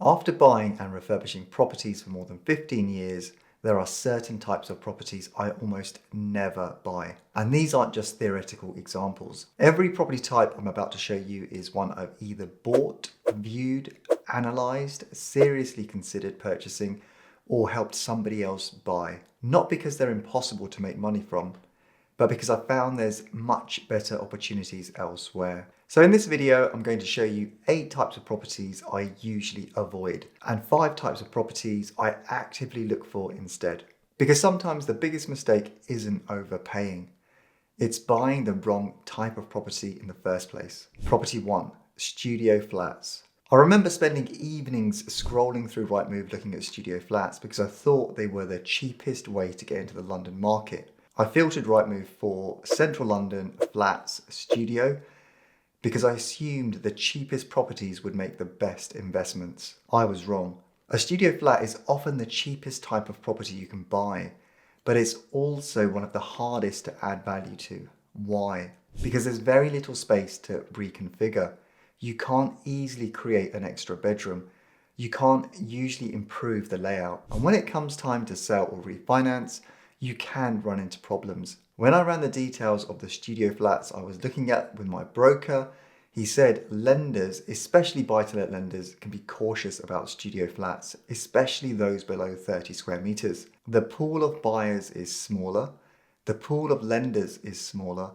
After buying and refurbishing properties for more than 15 years, there are certain types of properties I almost never buy. And these aren't just theoretical examples. Every property type I'm about to show you is one I've either bought, viewed, analysed, seriously considered purchasing, or helped somebody else buy. Not because they're impossible to make money from, but because I found there's much better opportunities elsewhere. So in this video, I'm going to show you 8 types of properties I usually avoid and 5 types of properties I actively look for instead. Because sometimes the biggest mistake isn't overpaying. It's buying the wrong type of property in the first place. Property 1, studio flats. I remember spending evenings scrolling through Rightmove looking at studio flats because I thought they were the cheapest way to get into the London market. I filtered Rightmove for Central London flats studio because I assumed the cheapest properties would make the best investments. I was wrong. A studio flat is often the cheapest type of property you can buy, but it's also one of the hardest to add value to. Why? Because there's very little space to reconfigure. You can't easily create an extra bedroom. You can't usually improve the layout. And when it comes time to sell or refinance, you can run into problems. When I ran the details of the studio flats I was looking at with my broker, he said lenders, especially buy-to-let lenders, can be cautious about studio flats, especially those below 30 square meters. The pool of buyers is smaller, the pool of lenders is smaller,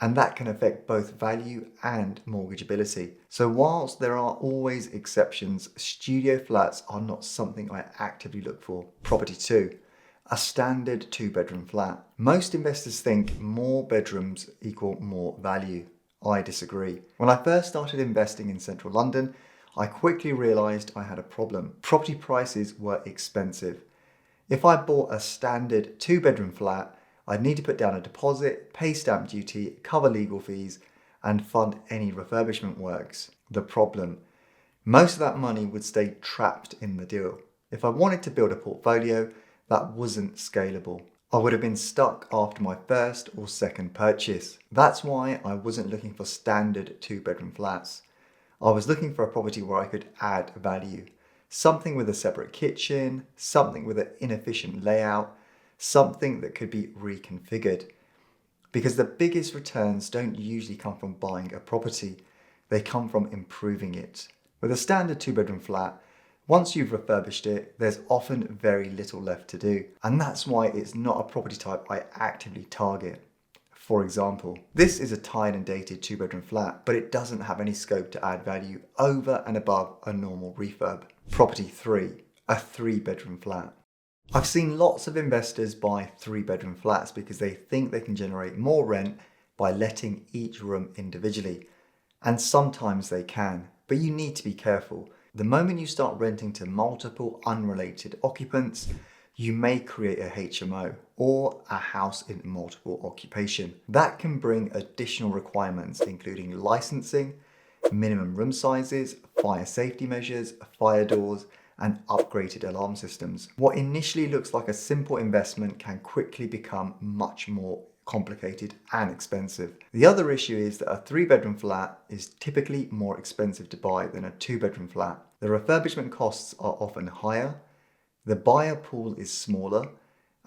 and that can affect both value and mortgageability. So whilst there are always exceptions, studio flats are not something I actively look for. Property 2. A standard 2-bedroom flat. Most investors think more bedrooms equal more value. I disagree. When I first started investing in central London, I quickly realised I had a problem. Property prices were expensive. If I bought a standard 2-bedroom flat, I'd need to put down a deposit, pay stamp duty, cover legal fees, and fund any refurbishment works. The problem: most of that money would stay trapped in the deal. If I wanted to build a portfolio, that wasn't scalable. I would have been stuck after my first or second purchase. That's why I wasn't looking for standard 2-bedroom flats. I was looking for a property where I could add value. Something with a separate kitchen, something with an inefficient layout, something that could be reconfigured. Because the biggest returns don't usually come from buying a property, they come from improving it. With a standard 2-bedroom flat, once you've refurbished it, there's often very little left to do. And that's why it's not a property type I actively target. For example, this is a tired and dated 2-bedroom flat, but it doesn't have any scope to add value over and above a normal refurb. Property 3, a 3-bedroom flat. I've seen lots of investors buy 3-bedroom flats because they think they can generate more rent by letting each room individually. And sometimes they can, but you need to be careful. The moment you start renting to multiple unrelated occupants, you may create a HMO or a house in multiple occupation. That can bring additional requirements, including licensing, minimum room sizes, fire safety measures, fire doors, and upgraded alarm systems. What initially looks like a simple investment can quickly become much more complicated and expensive. The other issue is that a 3-bedroom flat is typically more expensive to buy than a 2-bedroom flat. The refurbishment costs are often higher, the buyer pool is smaller,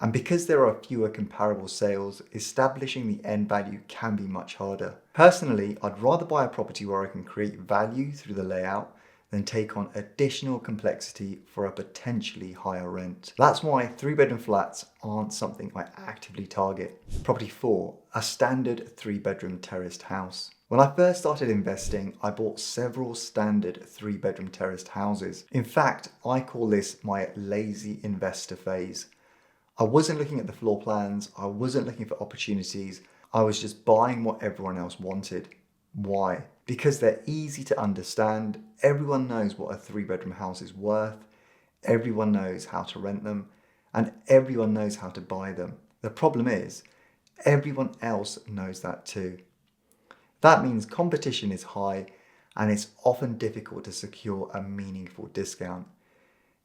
and because there are fewer comparable sales, establishing the end value can be much harder. Personally, I'd rather buy a property where I can create value through the layout than take on additional complexity for a potentially higher rent. That's why 3-bedroom flats aren't something I actively target. Property 4, a standard 3-bedroom terraced house. When I first started investing, I bought several standard 3-bedroom terraced houses. In fact, I call this my lazy investor phase. I wasn't looking at the floor plans, I wasn't looking for opportunities, I was just buying what everyone else wanted. Why? Because they're easy to understand, everyone knows what a 3-bedroom house is worth, everyone knows how to rent them, and everyone knows how to buy them. The problem is, everyone else knows that too. That means competition is high, and it's often difficult to secure a meaningful discount.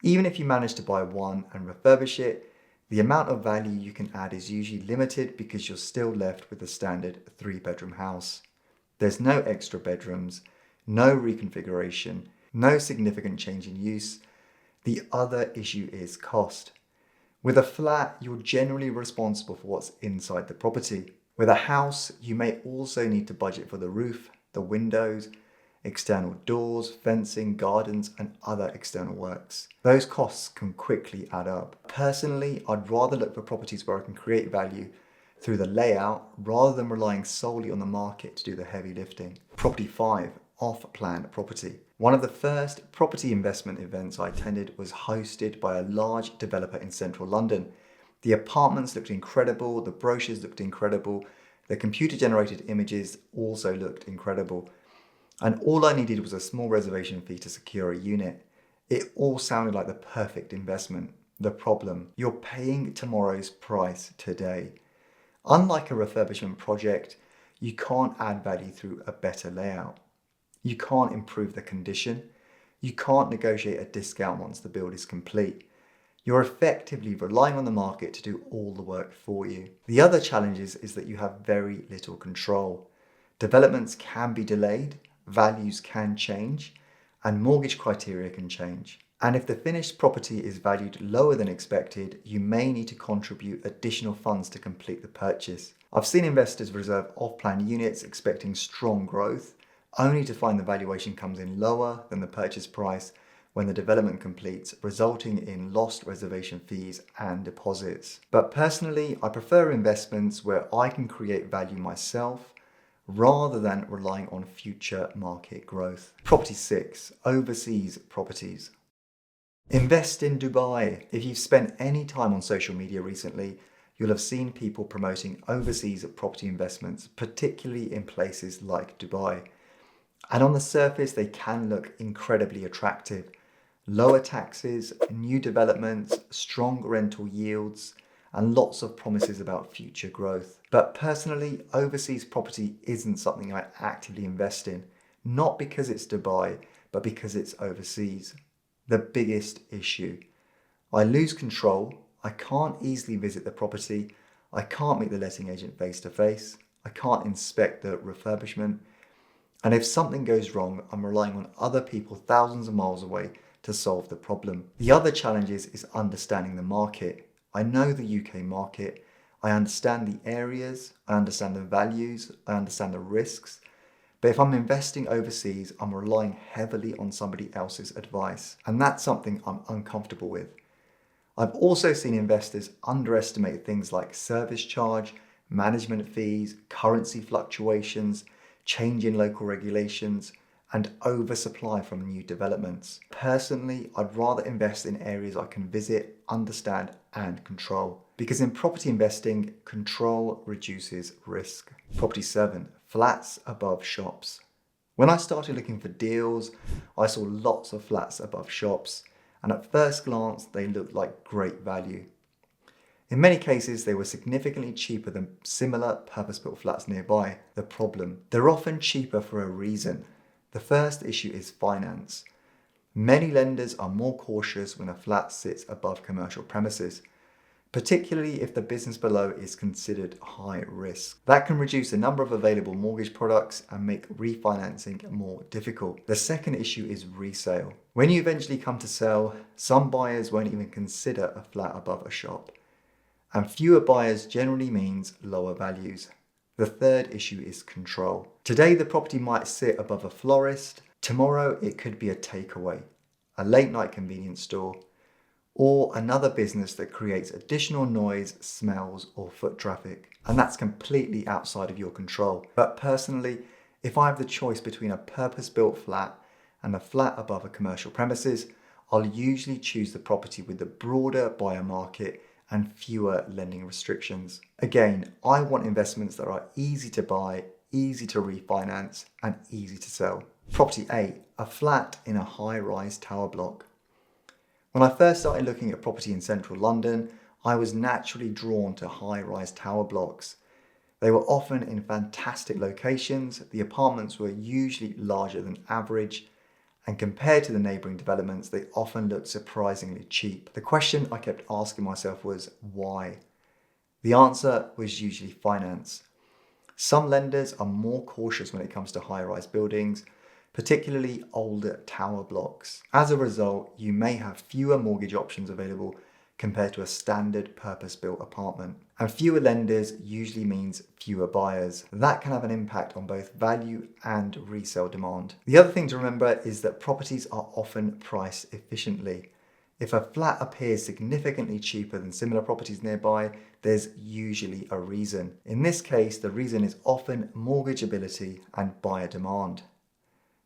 Even if you manage to buy one and refurbish it, the amount of value you can add is usually limited because you're still left with the standard 3-bedroom house. There's no extra bedrooms, no reconfiguration, no significant change in use. The other issue is cost. With a flat, you're generally responsible for what's inside the property. With a house, you may also need to budget for the roof, the windows, external doors, fencing, gardens, and other external works. Those costs can quickly add up. Personally, I'd rather look for properties where I can create value through the layout rather than relying solely on the market to do the heavy lifting. Property 5, off-plan property. One of the first property investment events I attended was hosted by a large developer in central London. The apartments looked incredible, the brochures looked incredible, the computer-generated images also looked incredible. And all I needed was a small reservation fee to secure a unit. It all sounded like the perfect investment. The problem, you're paying tomorrow's price today. Unlike a refurbishment project, you can't add value through a better layout. You can't improve the condition. You can't negotiate a discount once the build is complete. You're effectively relying on the market to do all the work for you. The other challenge is that you have very little control. Developments can be delayed, values can change, and mortgage criteria can change. And if the finished property is valued lower than expected, you may need to contribute additional funds to complete the purchase. I've seen investors reserve off-plan units expecting strong growth, only to find the valuation comes in lower than the purchase price when the development completes, resulting in lost reservation fees and deposits. But personally, I prefer investments where I can create value myself rather than relying on future market growth. Property 6, overseas properties. Invest in Dubai. If you've spent any time on social media recently, you'll have seen people promoting overseas property investments, particularly in places like Dubai. And on the surface, they can look incredibly attractive. Lower taxes, new developments, strong rental yields, and lots of promises about future growth. But personally, overseas property isn't something I actively invest in, not because it's Dubai, but because it's overseas. The biggest issue. I lose control, I can't easily visit the property, I can't meet the letting agent face to face, I can't inspect the refurbishment, and if something goes wrong, I'm relying on other people thousands of miles away to solve the problem. The other challenge is understanding the market. I know the UK market, I understand the areas, I understand the values, I understand the risks. But if I'm investing overseas, I'm relying heavily on somebody else's advice. And that's something I'm uncomfortable with. I've also seen investors underestimate things like service charge, management fees, currency fluctuations, change in local regulations, and oversupply from new developments. Personally, I'd rather invest in areas I can visit, understand, and control. Because in property investing, control reduces risk. Property 7, flats above shops. When I started looking for deals, I saw lots of flats above shops, and at first glance, they looked like great value. In many cases, they were significantly cheaper than similar purpose-built flats nearby. The problem, they're often cheaper for a reason. The first issue is finance. Many lenders are more cautious when a flat sits above commercial premises, particularly if the business below is considered high risk. That can reduce the number of available mortgage products and make refinancing more difficult. The second issue is resale. When you eventually come to sell, some buyers won't even consider a flat above a shop, and fewer buyers generally means lower values. The third issue is control. Today, the property might sit above a florist. Tomorrow, it could be a takeaway, a late night convenience store, or another business that creates additional noise, smells, or foot traffic. And that's completely outside of your control. But personally, if I have the choice between a purpose-built flat and a flat above a commercial premises, I'll usually choose the property with the broader buyer market and fewer lending restrictions. Again, I want investments that are easy to buy, easy to refinance, and easy to sell. Property 8, a flat in a high-rise tower block. When I first started looking at property in central London, I was naturally drawn to high-rise tower blocks. They were often in fantastic locations, the apartments were usually larger than average, and compared to the neighbouring developments, they often looked surprisingly cheap. The question I kept asking myself was, why? The answer was usually finance. Some lenders are more cautious when it comes to high-rise buildings particularly older tower blocks. As a result, you may have fewer mortgage options available compared to a standard purpose-built apartment. And fewer lenders usually means fewer buyers. That can have an impact on both value and resale demand. The other thing to remember is that properties are often priced efficiently. If a flat appears significantly cheaper than similar properties nearby, there's usually a reason. In this case, the reason is often mortgageability and buyer demand.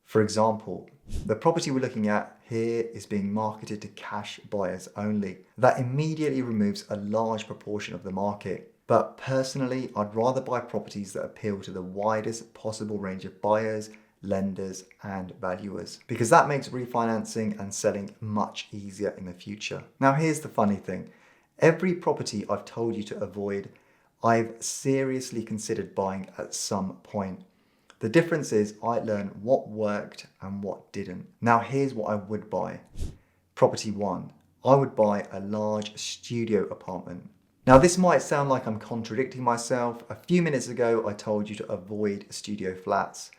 For example, the property we're looking at here is being marketed to cash buyers only. That immediately removes a large proportion of the market. But personally, I'd rather buy properties that appeal to the widest possible range of buyers, lenders, and valuers, because that makes refinancing and selling much easier in the future. Now, here's the funny thing. Every property I've told you to avoid, I've seriously considered buying at some point. The difference is I learned what worked and what didn't. Now here's what I would buy. Property 1. I would buy a large studio apartment. Now this might sound like I'm contradicting myself. A few minutes ago I told you to avoid studio flats.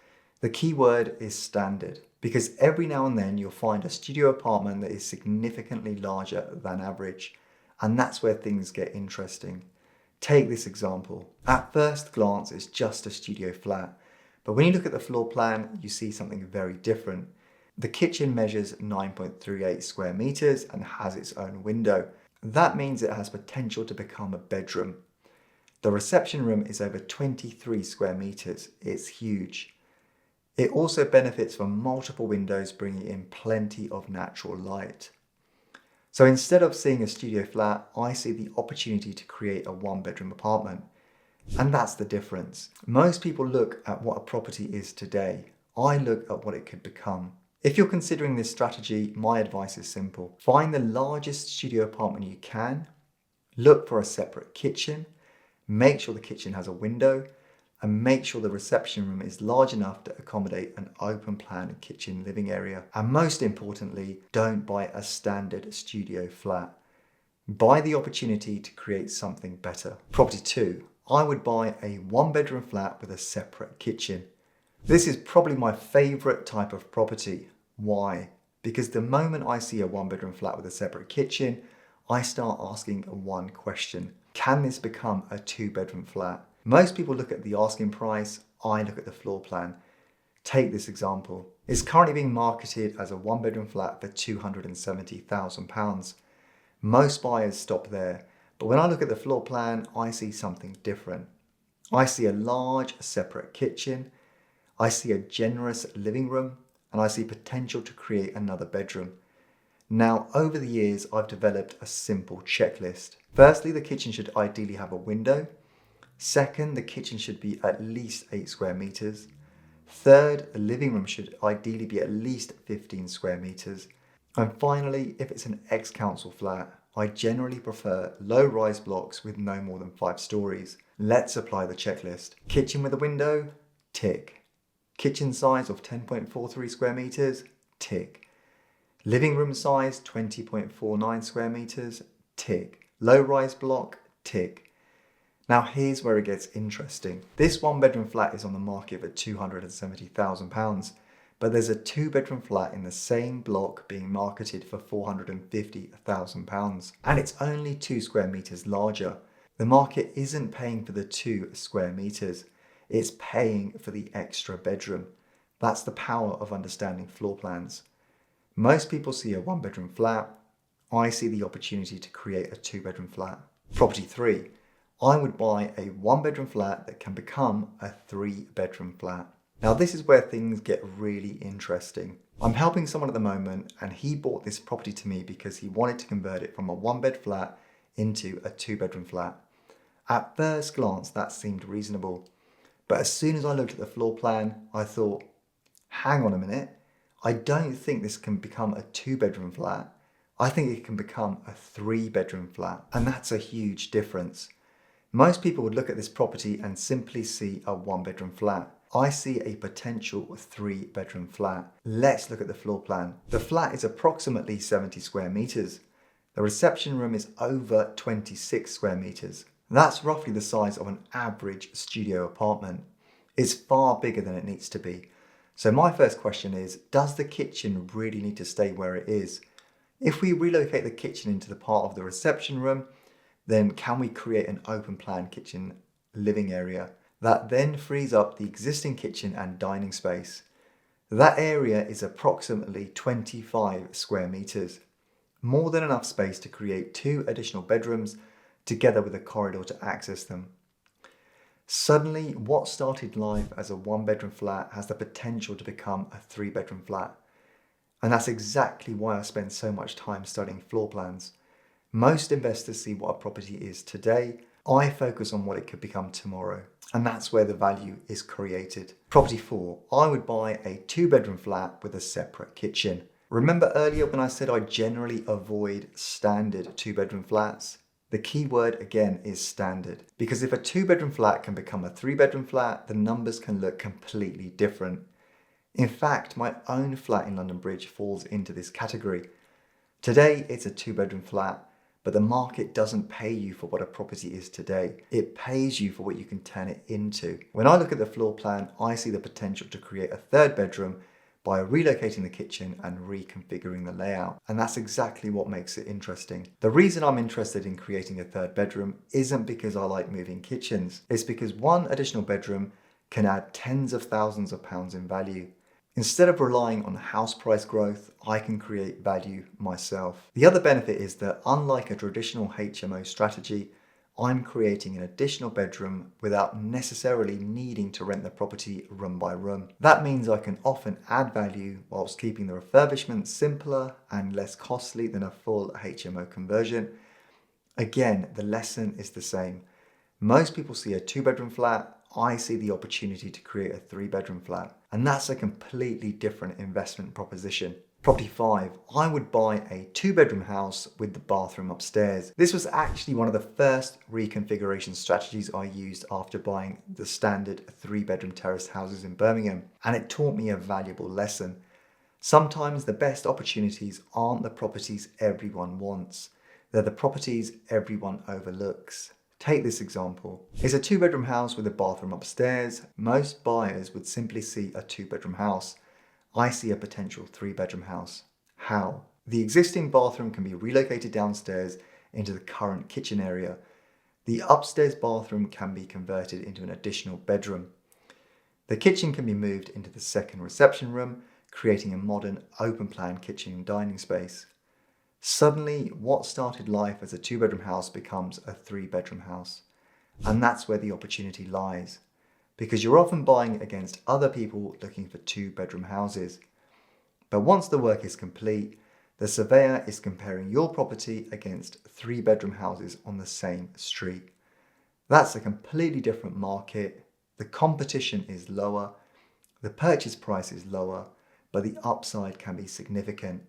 The key word is standard, because every now and then you'll find a studio apartment that is significantly larger than average. And that's where things get interesting. Take this example. At first glance it's just a studio flat. But when you look at the floor plan, you see something very different. The kitchen measures 9.38 square meters and has its own window. That means it has potential to become a bedroom. The reception room is over 23 square meters. It's huge. It also benefits from multiple windows, bringing in plenty of natural light. So instead of seeing a studio flat, I see the opportunity to create a one-bedroom apartment. And that's the difference. Most people look at what a property is today. I look at what it could become. If you're considering this strategy, my advice is simple. Find the largest studio apartment you can, look for a separate kitchen, make sure the kitchen has a window, and make sure the reception room is large enough to accommodate an open plan kitchen living area. And most importantly, don't buy a standard studio flat. Buy the opportunity to create something better. Property 2. I would buy a one-bedroom flat with a separate kitchen. This is probably my favorite type of property. Why? Because the moment I see a one-bedroom flat with a separate kitchen, I start asking one question. Can this become a two-bedroom flat? Most people look at the asking price. I look at the floor plan. Take this example. It's currently being marketed as a one-bedroom flat for £270,000. Most buyers stop there. But when I look at the floor plan, I see something different. I see a large separate kitchen, I see a generous living room, and I see potential to create another bedroom. Now, over the years, I've developed a simple checklist. Firstly, the kitchen should ideally have a window. Second, the kitchen should be at least 8 square meters. Third, the living room should ideally be at least 15 square meters. And finally, if it's an ex-council flat, I generally prefer low-rise blocks with no more than 5 stories. Let's apply the checklist. Kitchen with a window? Tick. Kitchen size of 10.43 square meters? Tick. Living room size 20.49 square meters? Tick. Low-rise block? Tick. Now here's where it gets interesting. This one-bedroom flat is on the market for £270,000. But there's a 2-bedroom flat in the same block being marketed for £450,000. And it's only 2 square meters larger. The market isn't paying for the 2 square meters. It's paying for the extra bedroom. That's the power of understanding floor plans. Most people see a 1-bedroom flat. I see the opportunity to create a 2-bedroom flat. Property 3. I would buy a 1-bedroom flat that can become a 3-bedroom flat. Now this is where things get really interesting. I'm helping someone at the moment and he bought this property to me because he wanted to convert it from a 1-bed flat into a 2-bedroom flat. At first glance that seemed reasonable, but as soon as I looked at the floor plan, I thought, hang on a minute, I don't think this can become a 2-bedroom flat. I think it can become a 3-bedroom flat, and that's a huge difference. Most people would look at this property and simply see a 1-bedroom flat. I see a potential 3-bedroom flat. Let's look at the floor plan. The flat is approximately 70 square meters. The reception room is over 26 square meters. That's roughly the size of an average studio apartment. It's far bigger than it needs to be. So my first question is, does the kitchen really need to stay where it is? If we relocate the kitchen into the part of the reception room, then can we create an open plan kitchen living area that then frees up the existing kitchen and dining space? That area is approximately 25 square meters, more than enough space to create 2 additional bedrooms together with a corridor to access them. Suddenly, what started life as a 1-bedroom flat has the potential to become a 3-bedroom flat. And that's exactly why I spend so much time studying floor plans. Most investors see what a property is today. I focus on what it could become tomorrow. And that's where the value is created. Property 4, I would buy a 2-bedroom flat with a separate kitchen. Remember earlier when I said I generally avoid standard 2-bedroom flats? The key word again is standard, because if a 2-bedroom flat can become a 3-bedroom flat, the numbers can look completely different. In fact, my own flat in London Bridge falls into this category. Today, it's a 2-bedroom flat, but the market doesn't pay you for what a property is today. It pays you for what you can turn it into. When I look at the floor plan, I see the potential to create a 3rd bedroom by relocating the kitchen and reconfiguring the layout. And that's exactly what makes it interesting. The reason I'm interested in creating a 3rd bedroom isn't because I like moving kitchens. It's because one additional bedroom can add tens of thousands of pounds in value. Instead of relying on house price growth, I can create value myself. The other benefit is that unlike a traditional HMO strategy, I'm creating an additional bedroom without necessarily needing to rent the property room by room. That means I can often add value whilst keeping the refurbishment simpler and less costly than a full HMO conversion. Again, the lesson is the same. Most people see a 2-bedroom flat. I see the opportunity to create a 3-bedroom flat. And that's a completely different investment proposition. Property 5, I would buy a 2-bedroom house with the bathroom upstairs. This was actually one of the first reconfiguration strategies I used after buying the standard 3-bedroom terraced houses in Birmingham. And it taught me a valuable lesson. Sometimes the best opportunities aren't the properties everyone wants. They're the properties everyone overlooks. Take this example. It's a 2-bedroom house with a bathroom upstairs. Most buyers would simply see a 2-bedroom house. I see a potential 3-bedroom house. How? The existing bathroom can be relocated downstairs into the current kitchen area. The upstairs bathroom can be converted into an additional bedroom. The kitchen can be moved into the second reception room, creating a modern open plan kitchen and dining space. Suddenly, what started life as a 2-bedroom house becomes a 3-bedroom house. And that's where the opportunity lies. Because you're often buying against other people looking for 2-bedroom houses. But once the work is complete, the surveyor is comparing your property against 3-bedroom houses on the same street. That's a completely different market. The competition is lower, the purchase price is lower, but the upside can be significant.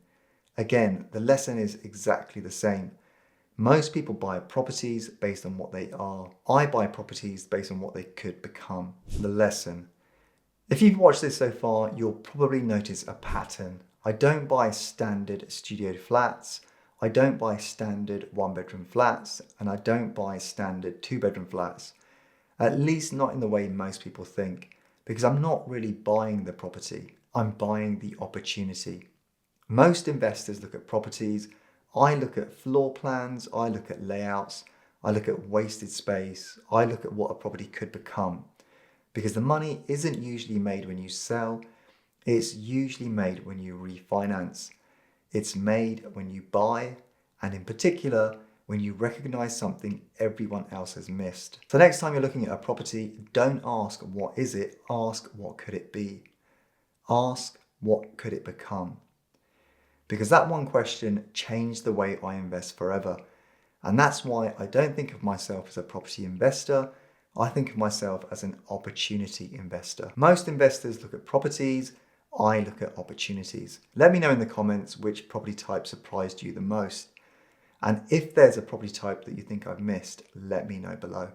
Again, the lesson is exactly the same. Most people buy properties based on what they are. I buy properties based on what they could become. The lesson. If you've watched this so far, you'll probably notice a pattern. I don't buy standard studio flats. I don't buy standard 1-bedroom flats. And I don't buy standard 2-bedroom flats. At least not in the way most people think. Because I'm not really buying the property. I'm buying the opportunity. Most investors look at properties. I look at floor plans, I look at layouts, I look at wasted space, I look at what a property could become. Because the money isn't usually made when you sell, it's usually made when you refinance. It's made when you buy, and in particular, when you recognize something everyone else has missed. So next time you're looking at a property, don't ask what is it, ask what could it be. Ask what could it become. Because that one question changed the way I invest forever. And that's why I don't think of myself as a property investor. I think of myself as an opportunity investor. Most investors look at properties. I look at opportunities. Let me know in the comments which property type surprised you the most. And if there's a property type that you think I've missed, let me know below.